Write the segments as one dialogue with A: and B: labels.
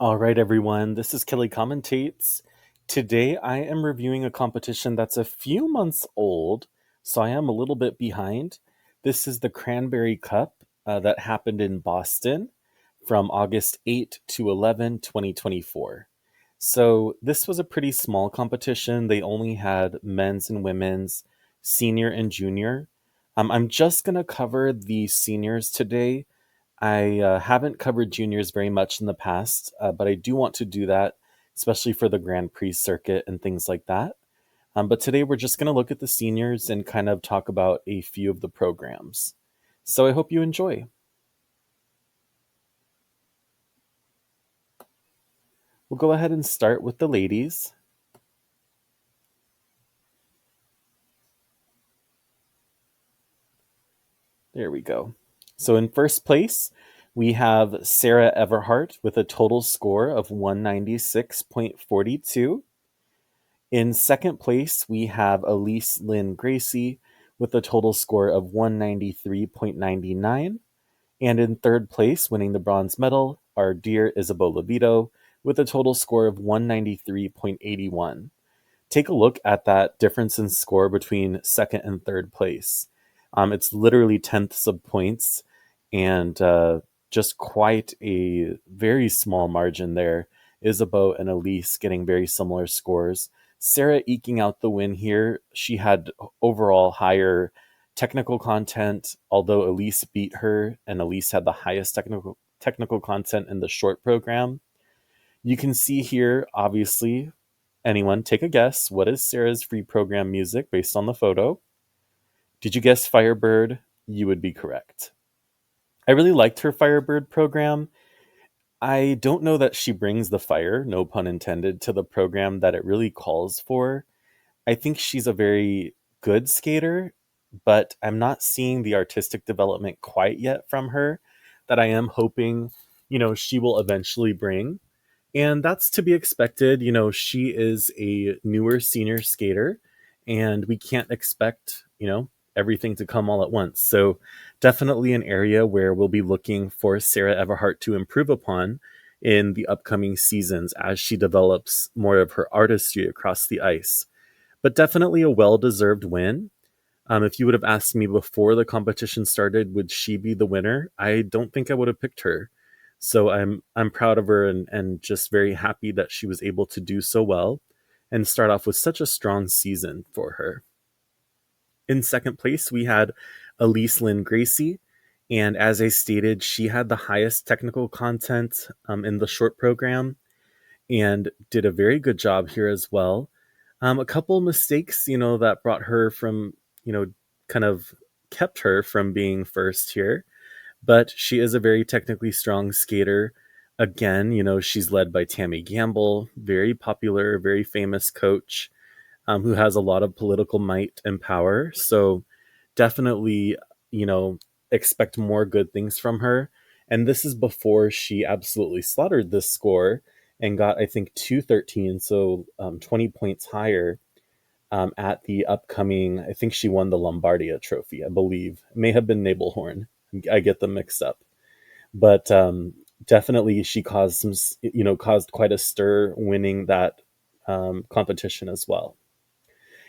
A: All right, everyone, this is Kelly Commentates. Today I am reviewing a competition that's a few months old, so I am a little bit behind. This is the Cranberry Cup that happened in Boston from August 8 to 11, 2024. So this was a pretty small competition. They only had men's and women's, senior and junior. I'm just going to cover the seniors today. I haven't covered juniors very much in the past, but I do want to do that, especially for the Grand Prix circuit and things like that. But today we're just going to look at the seniors and kind of talk about a few of the programs. So I hope you enjoy. We'll go ahead and start with the ladies. There we go. So in first place, we have Sarah Everhart with a total score of 196.42. In second place, we have Elise Lynn Gracie with a total score of 193.99. And in third place, winning the bronze medal, our dear Isabeau Levito with a total score of 193.81. Take a look at that difference in score between second and third place. It's literally tenths of points and just quite a very small margin there. Isabeau and Elise getting very similar scores. Sarah eking out the win here. She had overall higher technical content, although Elise beat her, and Elise had the highest technical content in the short program. You can see here, obviously, anyone take a guess. What is Sarah's free program music based on the photo? Did you guess Firebird? You would be correct. I really liked her Firebird program. I don't know that she brings the fire, no pun intended, to the program that it really calls for. I think she's a very good skater, but I'm not seeing the artistic development quite yet from her that I am hoping, she will eventually bring. And that's to be expected. She is a newer senior skater, and we can't expect, everything to come all at once. So, definitely an area where we'll be looking for Sarah Everhart to improve upon in the upcoming seasons as she develops more of her artistry across the ice. But definitely a well deserved win. If you would have asked me before the competition started, would she be the winner? I don't think I would have picked her. So I'm proud of her and just very happy that she was able to do so well and start off with such a strong season for her. In second place, we had Elise Lynn Gracie. And as I stated, she had the highest technical content in the short program and did a very good job here as well. A couple mistakes, that brought her from, kind of kept her from being first here. But she is a very technically strong skater. Again, she's led by Tammy Gamble, very popular, very famous coach who has a lot of political might and power. So definitely, expect more good things from her. And this is before she absolutely slaughtered this score and got, I think, 213, so 20 points higher at the upcoming, I think she won the Lombardia trophy, I believe. It may have been Nablehorn. I get them mixed up. But definitely she caused caused quite a stir winning that competition as well.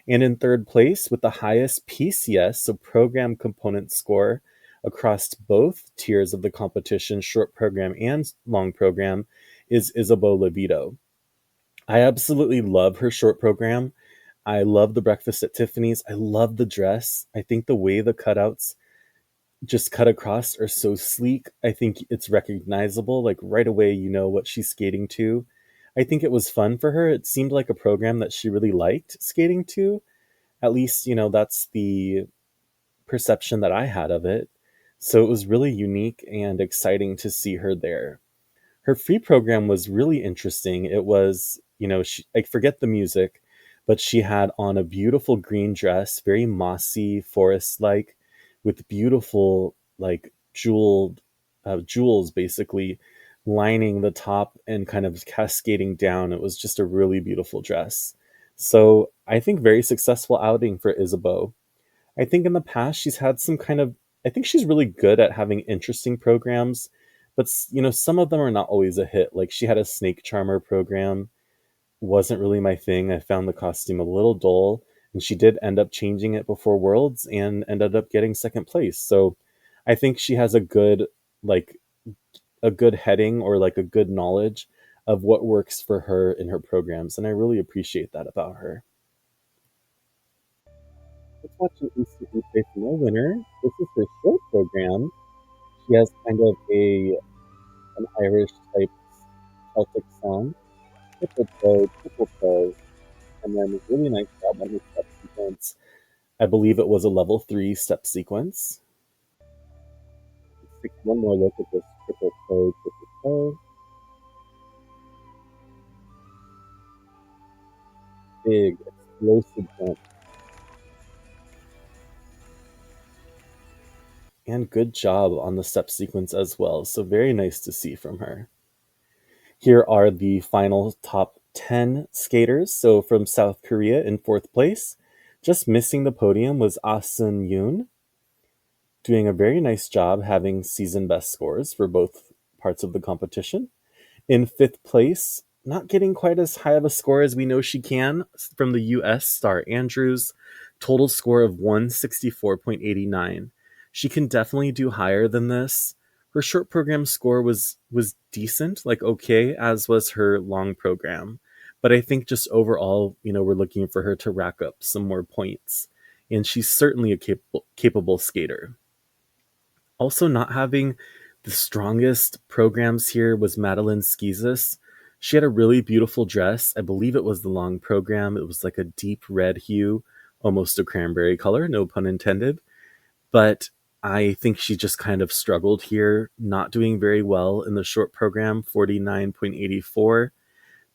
A: And in third place with the highest PCS, so program component score across both tiers of the competition, short program and long program, is Isabeau Levito. I absolutely love her short program. I love the breakfast at Tiffany's. I love the dress. I think the way the cutouts just cut across are so sleek. I think it's recognizable. Like right away, you know what she's skating to. I think it was fun for her. It seemed like a program that she really liked skating to. At least, that's the perception that I had of it. So it was really unique and exciting to see her there. Her free program was really interesting. It was, I forget the music, but she had on a beautiful green dress, very mossy, forest like, with beautiful, like, jewels basically lining the top and kind of cascading down. It was just a really beautiful dress. So I think very successful outing for Isabeau. I think in the past she's had some kind of, I think she's really good at having interesting programs But some of them are not always a hit. Like she had a snake charmer program, wasn't really my thing. I found the costume a little dull, and she did end up changing it before Worlds and ended up getting second place. So I think she has like a good heading or like a good knowledge of what works for her in her programs, and I really appreciate that about her. Let's watch an instant replay from our winner. This is her short program. She has kind of a an Irish type Celtic song, triple toe, triple toe, and then a really nice job on her step sequence. I believe it was a level 3 step sequence. Let's take one more look at this triple toe, triple toe. Big, explosive jump. And good job on the step sequence as well. So very nice to see from her. Here are the final top 10 skaters. So from South Korea in fourth place, just missing the podium was Asun Yoon, doing a very nice job having season best scores for both parts of the competition. In fifth place, not getting quite as high of a score as we know she can, from the US Star Andrews, total score of 164.89. She can definitely do higher than this. Her short program score was decent, like okay, as was her long program. But I think just overall, we're looking for her to rack up some more points. And she's certainly a capable skater. Also, not having the strongest programs here was Madeline Skizis. She had a really beautiful dress. I believe it was the long program. It was like a deep red hue, almost a cranberry color, no pun intended. But I think she just kind of struggled here, not doing very well in the short program, 49.84,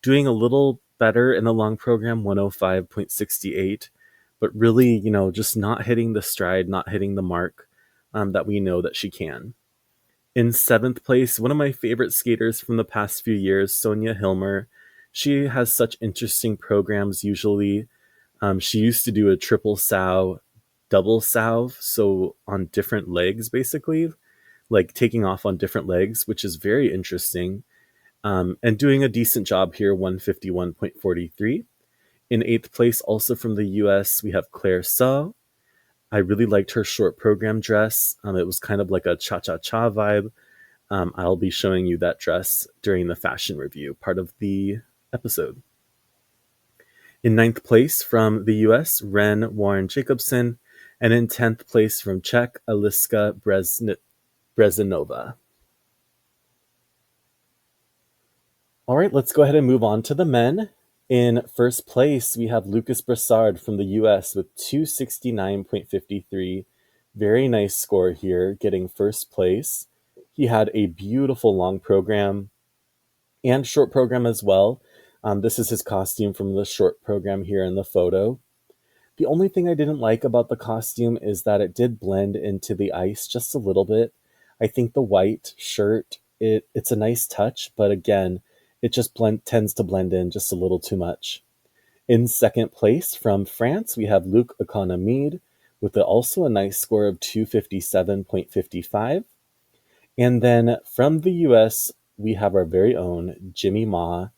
A: doing a little better in the long program, 105.68, but really, just not hitting the stride, not hitting the mark that we know that she can. In seventh place, one of my favorite skaters from the past few years, Sonia Hilmer. She has such interesting programs usually. She used to do a triple sow, double sow, so on different legs basically, like taking off on different legs, which is very interesting. And doing a decent job here, 151.43. In eighth place, also from the US, we have Claire Saw. I really liked her short program dress. It was kind of like a cha-cha-cha vibe. I'll be showing you that dress during the fashion review part of the episode. In ninth place from the US, Ren Warren Jacobson. And in 10th place from Czech, Aliska Brezinova. All right, let's go ahead and move on to the men. In first place, we have Lucas Brassard from the US with 269.53. Very nice score here, getting first place. He had a beautiful long program and short program as well. This is his costume from the short program here in the photo. The only thing I didn't like about the costume is that it did blend into the ice just a little bit. I think the white shirt, it's a nice touch, but again, it just tends to blend in just a little too much. In second place from France, we have Luc Economide with also a nice score of 257.55. And then from the US, we have our very own Jimmy Ma,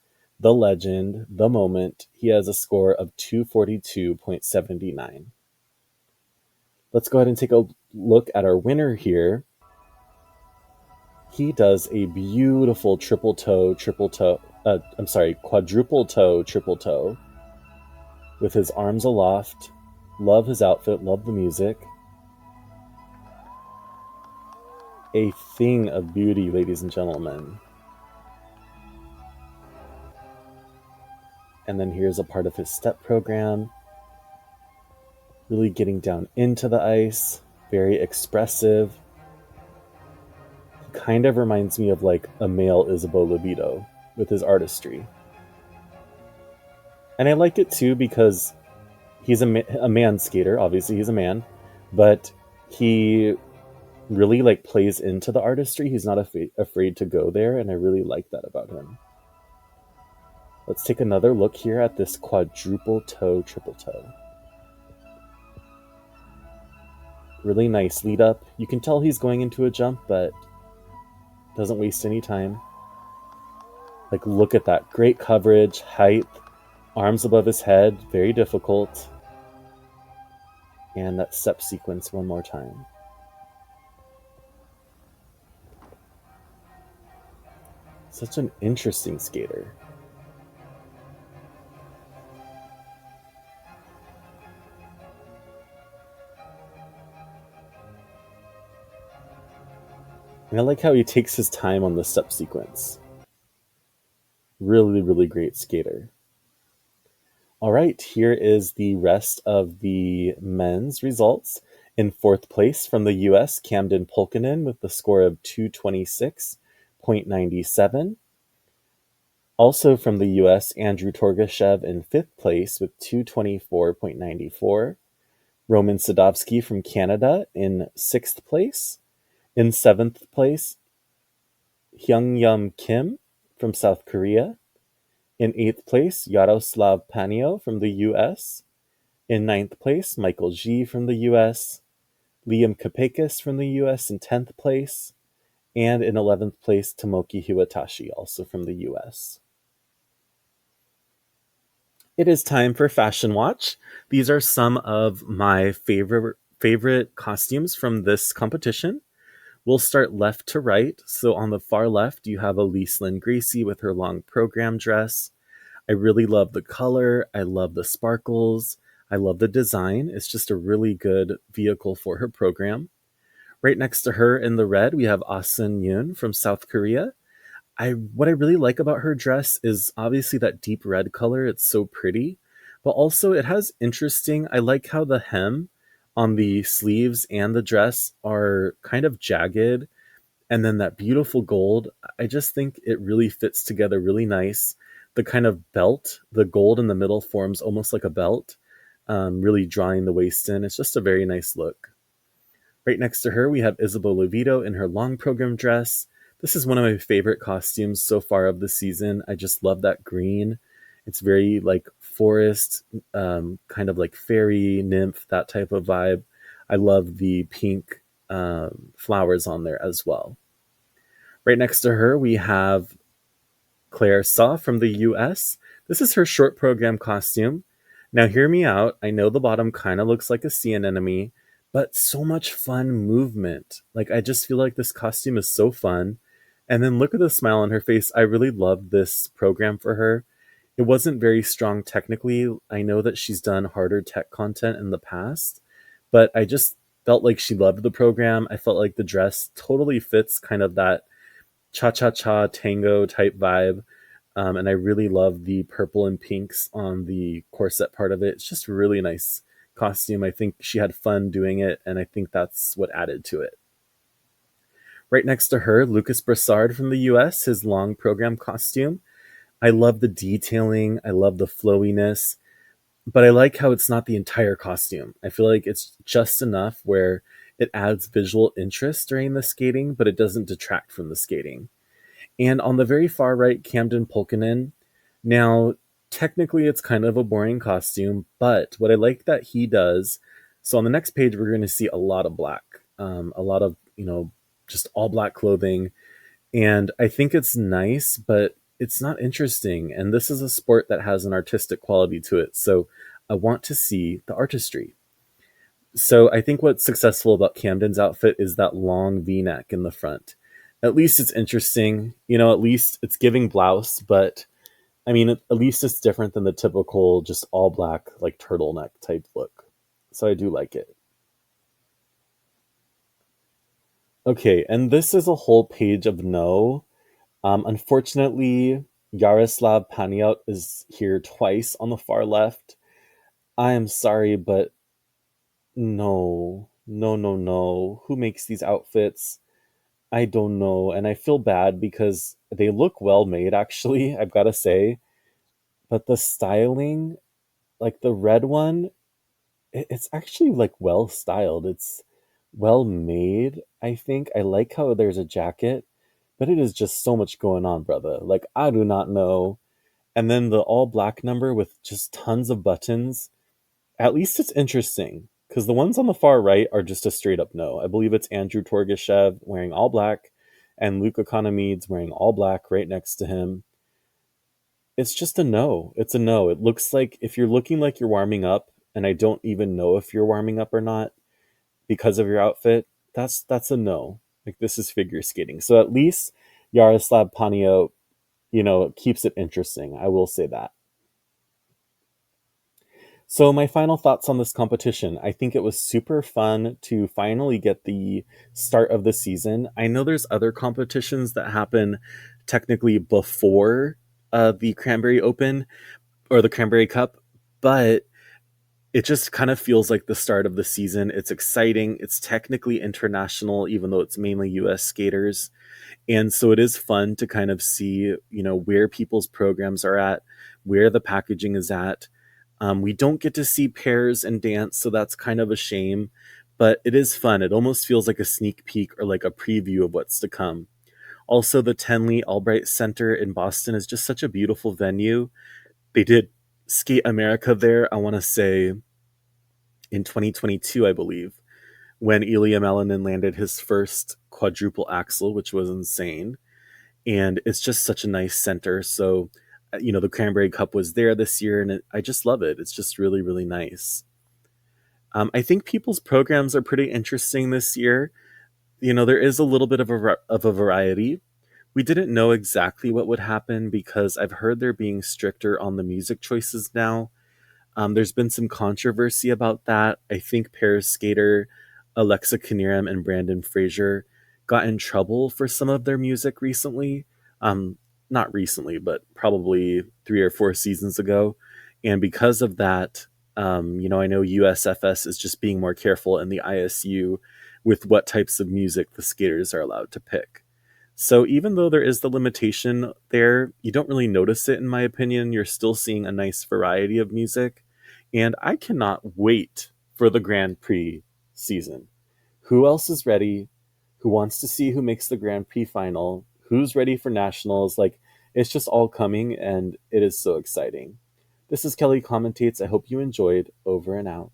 A: the legend, the moment. He has a score of 242.79. Let's go ahead and take a look at our winner here. He does a beautiful quadruple toe, triple toe with his arms aloft. Love his outfit, love the music. A thing of beauty, ladies and gentlemen. And then here's a part of his step program. Really getting down into the ice, very expressive. He kind of reminds me of like a male Isabeau Libido with his artistry. And I like it too because he's a man skater, obviously he's a man, but he really like plays into the artistry. He's not afraid to go there, and I really like that about him. Let's take another look here at this quadruple toe, triple toe. Really nice lead up. You can tell he's going into a jump, but Doesn't waste any time. Like, look at that. Great coverage, height, arms above his head, very difficult. And that step sequence one more time. Such an interesting skater. And I like how he takes his time on the step sequence. Really, really great skater. All right, here is the rest of the men's results. In fourth place from the US, Camden Pulkkinen with the score of 226.97. Also from the US, Andrew Torgashev in fifth place with 224.94. Roman Sadovsky from Canada in sixth place. In seventh place, Hyungyum Kim from South Korea. In eighth place, Yaroslav Panio from the US. In ninth place, Michael G from the US. Liam Kapakis from the US in 10th place. And in 11th place, Tomoki Hiwatashi, also from the US. It is time for Fashion Watch. These are some of my favorite costumes from this competition. We'll start left to right. So on the far left, you have Elise Lynn Gracie with her long program dress. I really love the color. I love the sparkles. I love the design. It's just a really good vehicle for her program. Right next to her in the red, we have Asun Yoon from South Korea. What I really like about her dress is obviously that deep red color. It's so pretty, but also it has interesting. I like how the hem on the sleeves and the dress are kind of jagged, and then that beautiful gold. I just think it really fits together really nice. The kind of belt, the gold in the middle forms almost like a belt, really drawing the waist in. It's just a very nice look. Right next to her, we have Isabel Levito in her long program dress. This is one of my favorite costumes so far of the season. I just love that green. It's very like forest, kind of like fairy, nymph, that type of vibe. I love the pink flowers on there as well. Right next to her, we have Claire Saw from the US. This is her short program costume. Now, hear me out. I know the bottom kind of looks like a sea anemone, but so much fun movement. Like, I just feel like this costume is so fun. And then look at the smile on her face. I really love this program for her. It wasn't very strong technically. I know that she's done harder tech content in the past, but I just felt like she loved the program. I felt like the dress totally fits kind of that cha-cha-cha tango type vibe. And I really love the purple and pinks on the corset part of it. It's just a really nice costume. I think she had fun doing it, and I think that's what added to it. Right next to her, Lucas Brassard from the US, his long program costume. I love the detailing. I love the flowiness, but I like how it's not the entire costume. I feel like it's just enough where it adds visual interest during the skating, but it doesn't detract from the skating. And on the very far right, Camden Pulkkinen. Now, technically, it's kind of a boring costume, but what I like that he does. So on the next page, we're going to see a lot of black, a lot of just all black clothing, and I think it's nice, but it's not interesting. And this is a sport that has an artistic quality to it, so I want to see the artistry. So I think what's successful about Camden's outfit is that long V-neck in the front. At least it's interesting, at least it's giving blouse, but I mean, at least it's different than the typical just all black, like turtleneck type look. So I do like it. Okay, and this is a whole page of no. Unfortunately, Yaroslav Paniot is here twice on the far left. I am sorry, but no, no, no, no. Who makes these outfits? I don't know, and I feel bad because they look well made, actually, I've got to say. But the styling, like the red one, it's actually like well styled. It's well made, I think. I like how there's a jacket, but it is just so much going on, brother. Like, I do not know. And then the all black number with just tons of buttons. At least it's interesting because the ones on the far right are just a straight up no. I believe it's Andrew Torgashev wearing all black, and Luke Economides wearing all black right next to him. It's just a no. It's a no. It looks like if you're looking like you're warming up, and I don't even know if you're warming up or not because of your outfit, that's a no. Like this is figure skating. So at least Yaroslav Panio, keeps it interesting. I will say that. So, my final thoughts on this competition. I think it was super fun to finally get the start of the season. I know there's other competitions that happen technically before the Cranberry Open or the Cranberry Cup, but it just kind of feels like the start of the season. It's exciting. It's technically international, even though it's mainly US skaters. And so it is fun to kind of see, where people's programs are at, where the packaging is at. We don't get to see pairs and dance, so that's kind of a shame, but it is fun. It almost feels like a sneak peek or like a preview of what's to come. Also, the Tenley Albright Center in Boston is just such a beautiful venue. They did Skate America there, I want to say in 2022, I believe, when Ilya Melinin landed his first quadruple axel, which was insane. And it's just such a nice center. So, the Cranberry Cup was there this year, and I just love it. It's just really, really nice. I think people's programs are pretty interesting this year. There is a little bit of a variety. We didn't know exactly what would happen because I've heard they're being stricter on the music choices now. There's been some controversy about that. I think pair skater Alexa Knierim and Brandon Fraser got in trouble for some of their music recently. Um, Not recently, but probably 3 or 4 seasons ago. And because of that, I know USFS is just being more careful in the ISU with what types of music the skaters are allowed to pick. So even though there is the limitation there, you don't really notice it, in my opinion. You're still seeing a nice variety of music. And I cannot wait for the Grand Prix season. Who else is ready? Who wants to see who makes the Grand Prix final? Who's ready for nationals? Like, it's just all coming, and it is so exciting. This is Kelly Commentates. I hope you enjoyed. Over and out.